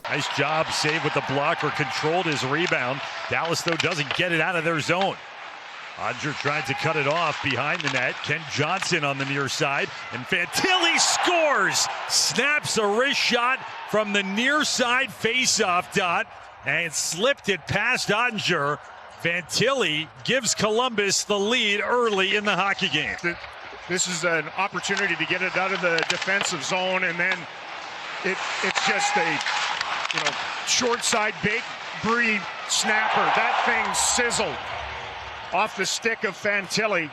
Nice job, save with the blocker, controlled his rebound. Dallas, though, doesn't get it out of their zone. Odger tried to cut it off behind the net. Ken Johnson on the near side, and Fantilli scores! Snaps a wrist shot from the near side face-off dot, and slipped it past Odger. Fantilli gives Columbus the lead early in the hockey game. This is an opportunity to get it out of the defensive zone, and then it's just a short side big Brie snapper. That thing sizzled off the stick of Fantilli.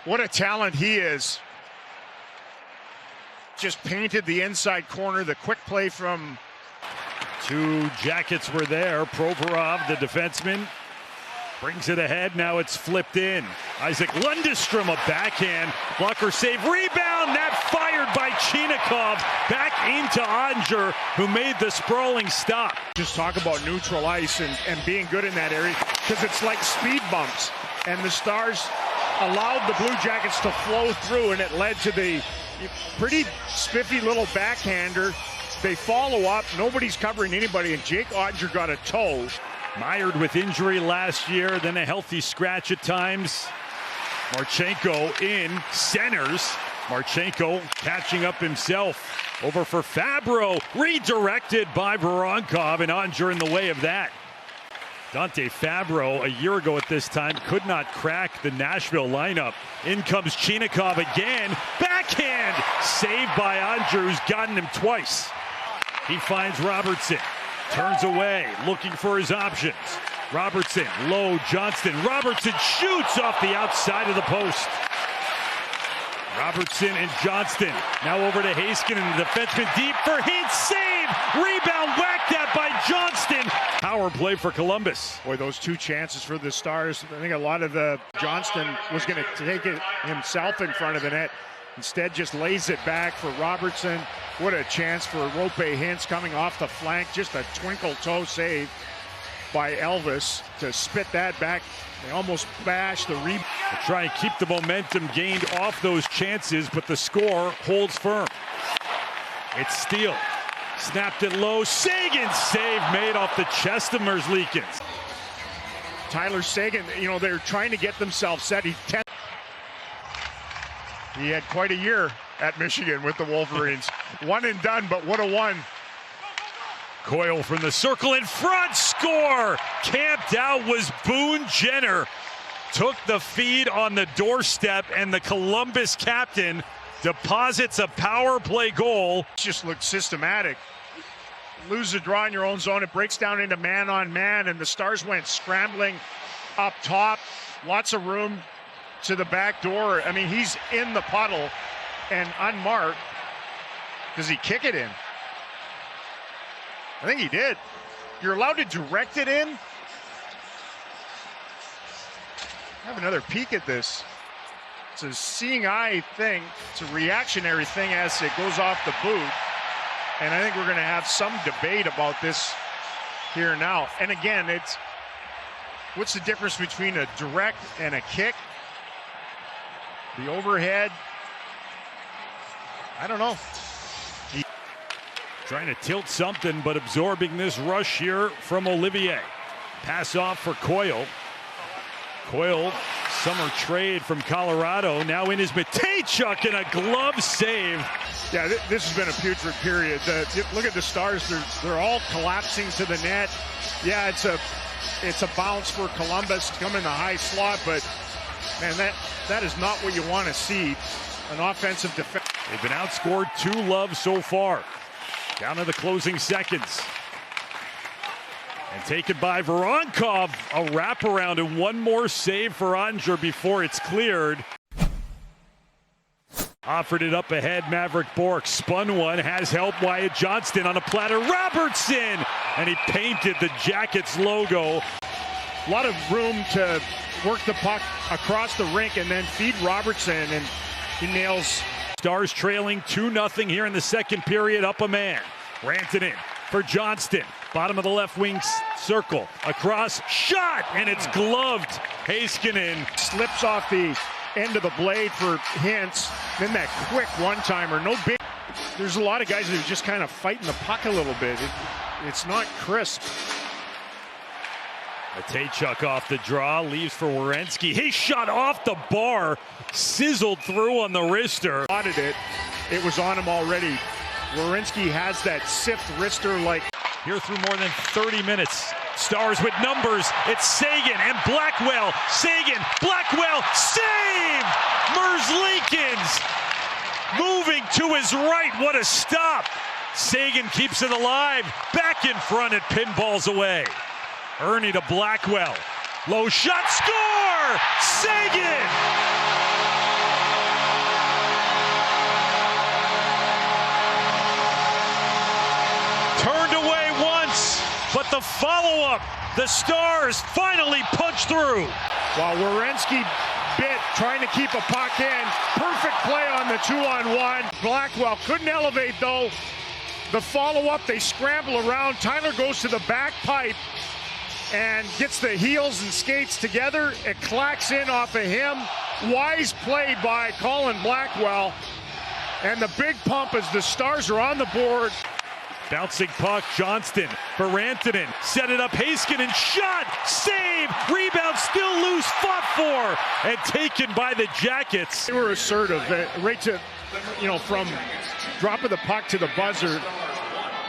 What a talent he is. Just painted the inside corner. The quick play from... Two Jackets were there. Provorov, the defenseman, brings it ahead. Now it's flipped in. Isaac Lundestrom, a backhand. Blocker save. Rebound. Net fired by Chinikov. Back into Odger, who made the sprawling stop. Just talk about neutral ice and being good in that area, because it's like speed bumps. And the Stars allowed the Blue Jackets to flow through, and it led to the pretty spiffy little backhander. They follow up. Nobody's covering anybody, and Jake Odger got a toe. Mired with injury last year, then a healthy scratch at times. Marchenko in centers. Marchenko catching up himself. Over for Fabro, redirected by Voronkov, and Odger in the way of that. Dante Fabro, a year ago at this time, could not crack the Nashville lineup. In comes Chinikov again. Backhand! Saved by Odger, who's gotten him twice. He finds Robertson. Turns away, looking for his options. Robertson, low, Johnston. Robertson shoots off the outside of the post. Robertson and Johnston. Now over to Heiskanen, the defenseman deep for Hintz. Save! Rebound whacked at by Johnston. Power play for Columbus. Boy, those two chances for the Stars. I think a lot of the Johnston was going to take it himself in front of the net. Instead, just lays it back for Robertson. What a chance for Rope Hintz coming off the flank. Just a twinkle toe save by Elvis to spit that back. They almost bashed the rebound. They try and keep the momentum gained off those chances, but the score holds firm. It's Steele. Snapped it low. Sagan save made off the chest of Merzlikins. Tyler Sagan, they're trying to get themselves set. He had quite a year at Michigan with the Wolverines. One and done, but what a one. Coyle from the circle in front, score! Camped out was Boone Jenner. Took the feed on the doorstep, and the Columbus captain deposits a power play goal. Just looked systematic. Lose the draw in your own zone, it breaks down into man-on-man, and the Stars went scrambling up top. Lots of room to the back door. I mean, he's in the puddle and unmarked. Does he kick it in? I think he did. You're allowed to direct it in. Have another peek at this. It's a seeing eye thing. It's a reactionary thing as it goes off the boot. And I think we're going to have some debate about this here now. And again, what's the difference between a direct and a kick? The overhead, I don't know. Trying to tilt something, but absorbing this rush here from Olivier. Pass off for Coyle. Coyle, summer trade from Colorado, now in his Matejchuk, and a glove save. Yeah, this has been a putrid period. Look at the Stars; they're all collapsing to the net. Yeah, it's a bounce for Columbus to come in the high slot, but man, that is not what you want to see. An offensive defense. They've been outscored 2-0 so far. Down to the closing seconds. And taken by Voronkov. A wraparound and one more save for Odger before it's cleared. Offered it up ahead. Maverick Bork spun one. Has help. Wyatt Johnston on a platter. Robertson! And he painted the Jackets logo. A lot of room to work the puck across the rink and then feed Robertson, and he nails. Stars trailing 2-0 here in the second period. Up a man. Rantanen for Johnston. Bottom of the left wing circle. Across. Shot! And it's gloved. Heiskanen slips off the end of the blade for Hintz. Then that quick one-timer. No big. There's a lot of guys that are just kind of fighting the puck a little bit. It's not crisp. Matejchuk off the draw, leaves for Werenski. His shot off the bar, sizzled through on the wrister. Spotted it. It was on him already. Werenski has that sift wrister like. Here through more than 30 minutes. Stars with numbers. It's Seguin and Blackwell. Seguin, Blackwell, save! Merzlikins moving to his right. What a stop. Seguin keeps it alive. Back in front, it pinballs away. Ernie to Blackwell. Low shot, score! Seguin! Turned away once, but the follow-up, the Stars finally punch through. While Werenski bit, trying to keep a puck in. Perfect play on the 2-on-1. Blackwell couldn't elevate, though. The follow-up, they scramble around. Tyler goes to the back pipe and gets the heels and skates together. It clacks in off of him. Wise play by Colin Blackwell. And the big pump as the Stars are on the board. Bouncing puck, Johnston for Rantanen. Set it up, Heiskanen, shot, save, rebound, still loose, fought for, and taken by the Jackets. They were assertive, right to, from drop of the puck to the buzzer.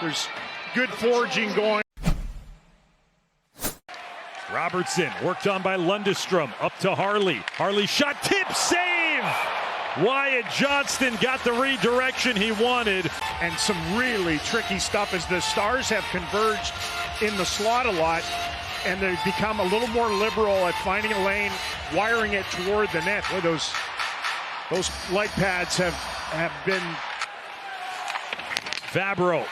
There's good foraging going. Robertson, worked on by Lundestrom, up to Harley. Harley shot, tip, save! Wyatt Johnston got the redirection he wanted. And some really tricky stuff as the Stars have converged in the slot a lot, and they've become a little more liberal at finding a lane, wiring it toward the net. Boy, those light pads have been. Fabro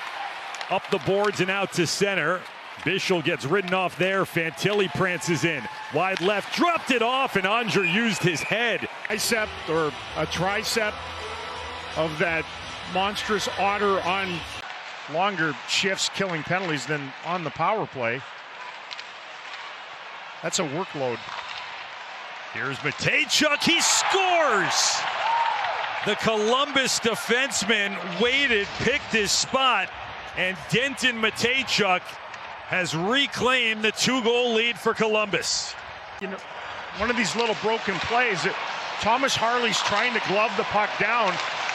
up the boards and out to center. Bischel gets ridden off there. Fantilli prances in. Wide left, dropped it off, and Unger used his head. Bicep or a tricep of that monstrous otter on longer shifts, killing penalties than on the power play. That's a workload. Here's Matejchuk. He scores! The Columbus defenseman waited, picked his spot, and Denton Matejchuk has reclaimed the 2-goal lead for Columbus. One of these little broken plays that Thomas Harley's trying to glove the puck down,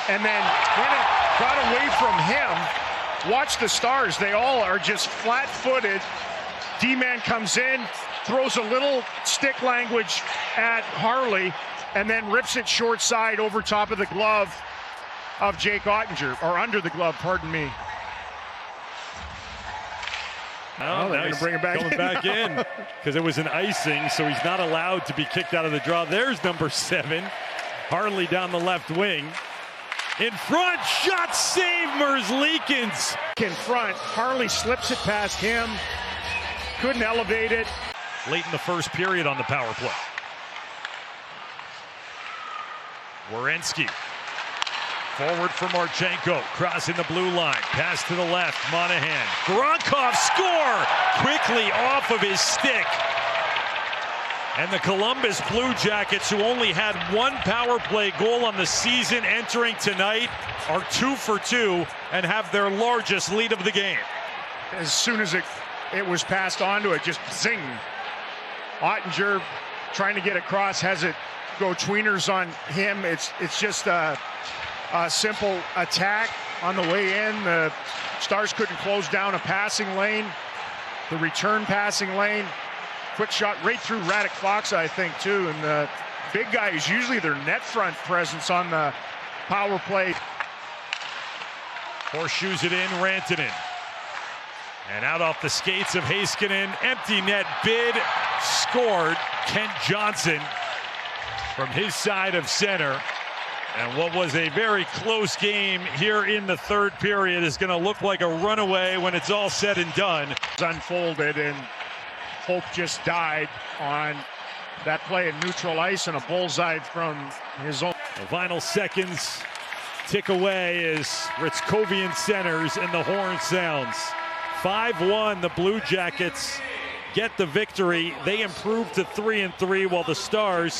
and then when it got away from him, watch the Stars. They all are just flat-footed. D-man comes in, throws a little stick language at Harley, and then rips it short side over top of the glove of Jake Ottinger, or under the glove, pardon me. Oh, they're going to bring it back coming back in because it was an icing, so he's not allowed to be kicked out of the draw. There's number 7, Harley down the left wing. In front, shot, save, Merzlikins. In front, Harley slips it past him. Couldn't elevate it. Late in the first period on the power play. Werenski. Forward for Marchenko, crossing the blue line, pass to the left, Monahan. Gronkov score, quickly off of his stick. And the Columbus Blue Jackets, who only had one power play goal on the season entering tonight, are 2 for 2 and have their largest lead of the game. As soon as it was passed on to it, just zing. Ottinger trying to get across, has it go tweeners on him. It's just a simple attack on the way in. The Stars couldn't close down a passing lane. The return passing lane. Quick shot right through Radek Fox, I think, too. And the big guy is usually their net front presence on the power play. Horseshoes it in, Rantanen. And out off the skates of Heiskanen. Empty net bid. Scored. Kent Johnson from his side of center. And what was a very close game here in the third period is going to look like a runaway when it's all said and done. It's unfolded, and hope just died on that play in neutral ice and a bullseye from his own. The final seconds tick away as Ritzkovian centers and the horn sounds. 5-1, the Blue Jackets get the victory. They improve to 3-3 while the Stars